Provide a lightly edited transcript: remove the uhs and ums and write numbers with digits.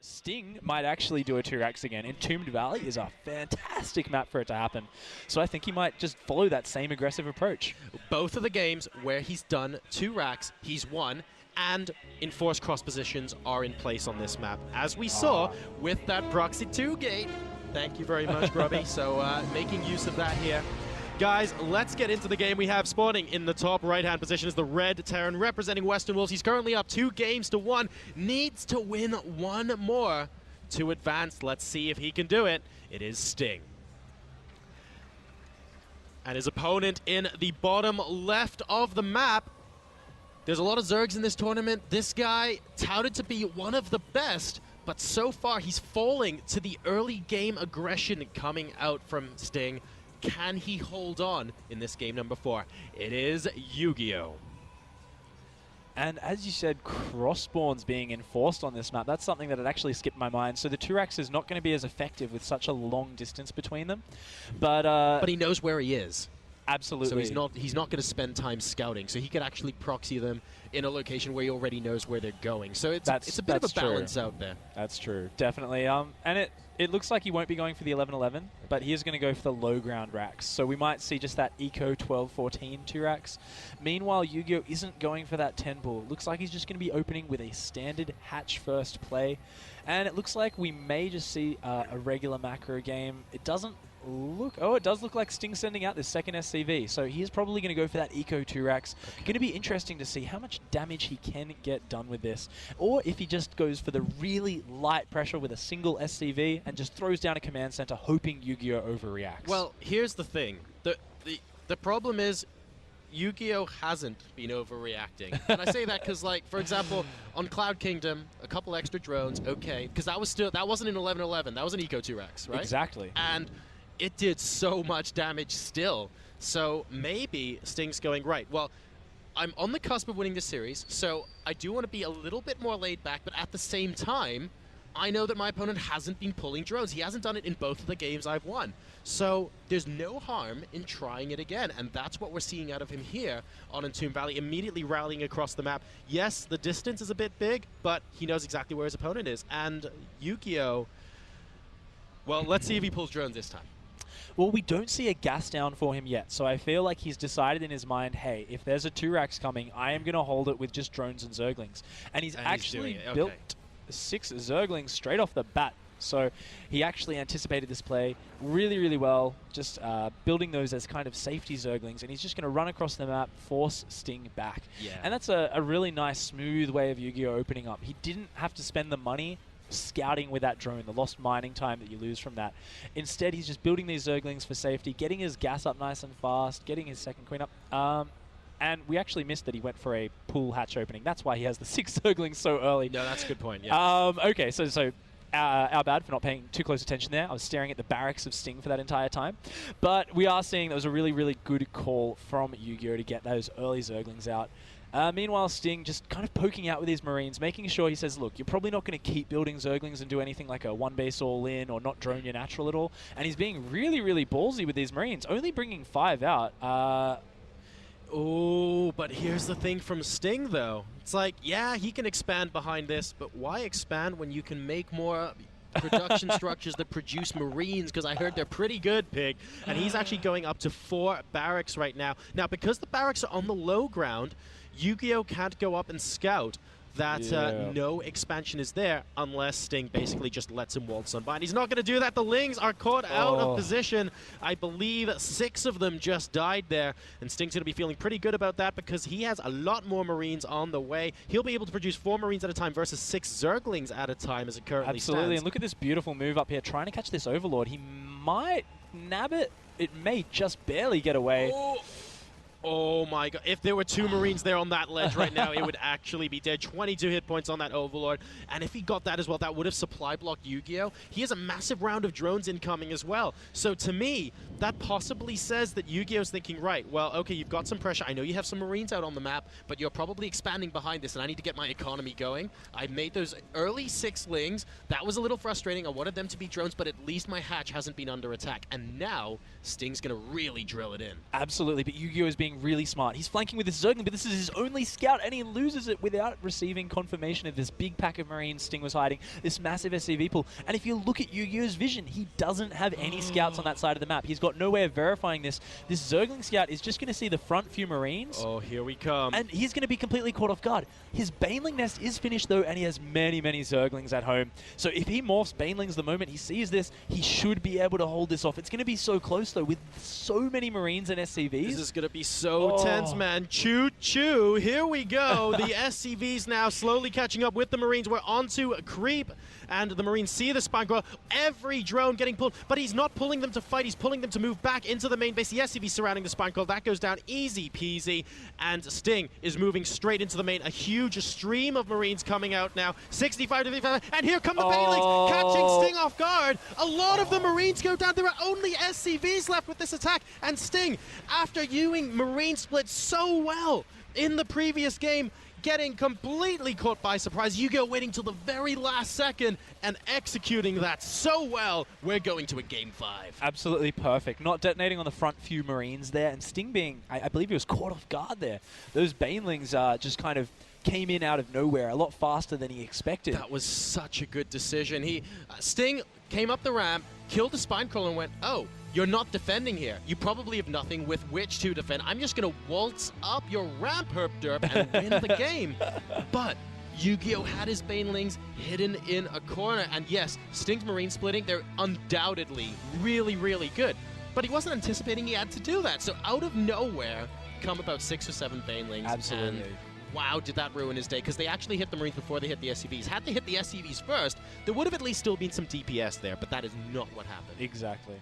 Sting might actually do a 2-racks again. Entombed Valley is a fantastic map for it to happen. So I think he might just follow that same aggressive approach. Both of the games where he's done 2 racks, he's won, and enforced cross positions are in place on this map. As we saw with that Proxy 2 gate. Thank you very much, Grubby. So making use of that here. Guys, let's get into the game. We have spawning in the top right-hand position is the Red Terran representing Western Wolves. He's currently up 2 games to 1. Needs to win 1 more to advance. Let's see if he can do it. It is Sting. And his opponent in the bottom left of the map. There's a lot of Zergs in this tournament. This guy touted to be one of the best, but so far he's falling to the early game aggression coming out from Sting. Can he hold on in this game number 4? It is Yugioh. And as you said, cross spawns being enforced on this map, that's something that had actually skipped my mind. So the 2-racks is not going to be as effective with such a long distance between them. But he knows where he is. Absolutely. So he's not going to spend time scouting. So he could actually proxy them in a location where he already knows where they're going. So it's a bit of a balance out there. That's true, definitely. And it looks like he won't be going for the 11-11, but he is going to go for the low ground racks. So we might see just that Eco 12-14 2-racks. Meanwhile, Yugioh isn't going for that 10 ball. Looks like he's just going to be opening with a standard hatch first play. And it looks like we may just see a regular macro game. It doesn't look... Oh, it does look like Sting sending out this second SCV. So he is probably going to go for that Eco 2-racks. Okay. Going to be interesting to see how much damage he can get done with this. Or if he just goes for the really light pressure with a single SCV and just throws down a command center hoping Yugioh overreacts. Well, here's the thing. The problem is Yugioh hasn't been overreacting. And I say that because, like, for example, on Cloud Kingdom, a couple extra drones, okay, because that wasn't an 11-11, that was an Eco 2-racks, right? Exactly. And it did so much damage still. So maybe Sting's going, right, well, I'm on the cusp of winning this series, so I do want to be a little bit more laid back, but at the same time, I know that my opponent hasn't been pulling drones. He hasn't done it in both of the games I've won. So there's no harm in trying it again, and that's what we're seeing out of him here on Entombed Valley, immediately rallying across the map. Yes, the distance is a bit big, but he knows exactly where his opponent is. And Yugioh, well, let's see if he pulls drones this time. Well, we don't see a gas down for him yet, so I feel like he's decided in his mind, hey, if there's a 2-racks coming, I am going to hold it with just drones and Zerglings. And he's actually built 6 Zerglings straight off the bat. So he actually anticipated this play really, really well, just building those as kind of safety Zerglings, and he's just going to run across the map, force Sting back. Yeah. And that's a really nice, smooth way of Yugioh opening up. He didn't have to spend the money scouting with that drone, the lost mining time that you lose from that. Instead, he's just building these Zerglings for safety, getting his gas up nice and fast, getting his second queen up. And we actually missed that he went for a pool hatch opening. That's why he has the 6 Zerglings so early. No, that's a good point, yeah. Okay, so our bad for not paying too close attention there. I was staring at the barracks of Sting for that entire time. But we are seeing that was a really, really good call from Yugioh to get those early Zerglings out. Meanwhile, Sting just kind of poking out with his Marines, making sure he says, look, you're probably not going to keep building Zerglings and do anything like a one-base all-in or not drone your natural at all. And he's being really, really ballsy with these Marines, only bringing 5 out. Oh, but here's the thing from Sting, though. It's like, yeah, he can expand behind this, but why expand when you can make more production structures that produce Marines? Because I heard they're pretty good, Pig. And he's actually going up to 4 barracks right now. Now, because the barracks are on the low ground, Yugioh can't go up and scout that no expansion is there unless Sting basically just lets him waltz on by. And he's not going to do that. The Lings are caught out of position. I believe 6 of them just died there. And Sting's going to be feeling pretty good about that because he has a lot more Marines on the way. He'll be able to produce 4 Marines at a time versus 6 Zerglings at a time as it currently Absolutely. stands. And look at this beautiful move up here, trying to catch this Overlord. He might nab it. It may just barely get away. Oh my god, if there were 2 Marines there on that ledge right now, it would actually be dead. 22 hit points on that Overlord. And if he got that as well, that would have supply blocked Yugioh. He has a massive round of drones incoming as well. So to me, that possibly says that Yugioh's thinking, right, well, okay, you've got some pressure. I know you have some Marines out on the map, but you're probably expanding behind this, and I need to get my economy going. I made those early 6 Lings. That was a little frustrating. I wanted them to be drones, but at least my hatch hasn't been under attack. And now, Sting's going to really drill it in. Absolutely, but Yugioh is being playing really smart. He's flanking with this Zergling, but this is his only scout, and he loses it without receiving confirmation of this big pack of Marines Sting was hiding, this massive SCV pool. And if you look at Yugioh's vision, he doesn't have any scouts on that side of the map. He's got no way of verifying this. This Zergling scout is just going to see the front few Marines. Oh, here we come. And he's going to be completely caught off guard. His Baneling nest is finished, though, and he has many, many Zerglings at home. So if he morphs Banelings the moment he sees this, he should be able to hold this off. It's going to be so close, though, with so many Marines and SCVs. This is going to be so tense, man. Choo-choo. Here we go. The SCVs now slowly catching up with the Marines. We're onto a creep, and the Marines see the Spine Crawler. Every drone getting pulled, but he's not pulling them to fight. He's pulling them to move back into the main base. The SCV surrounding the Spine Crawler. That goes down easy peasy, and Sting is moving straight into the main. A huge stream of Marines coming out now. 65 to 55, and here come the Banelings, catching Sting off guard. A lot of the Marines go down. There are only SCVs left with this attack, and Sting, after using Marine split so well in the previous game, getting completely caught by surprise. Yugioh waiting till the very last second and executing that so well. We're going to a game 5. Absolutely perfect. Not detonating on the front few Marines there, and Sting being, I believe he was caught off guard there. Those Banelings just kind of came in out of nowhere a lot faster than he expected. That was such a good decision. Sting came up the ramp, killed the Spine Crawler, and went, oh, you're not defending here. You probably have nothing with which to defend. I'm just going to waltz up your ramp, herp derp, and win the game. But Yugioh had his Banelings hidden in a corner. And yes, Sting's Marine splitting, they're undoubtedly really, really good. But he wasn't anticipating he had to do that. So out of nowhere come about 6 or 7 Banelings. Absolutely. And wow, did that ruin his day, because they actually hit the Marines before they hit the SCVs. Had they hit the SCVs first, there would have at least still been some DPS there, but that is not what happened. Exactly.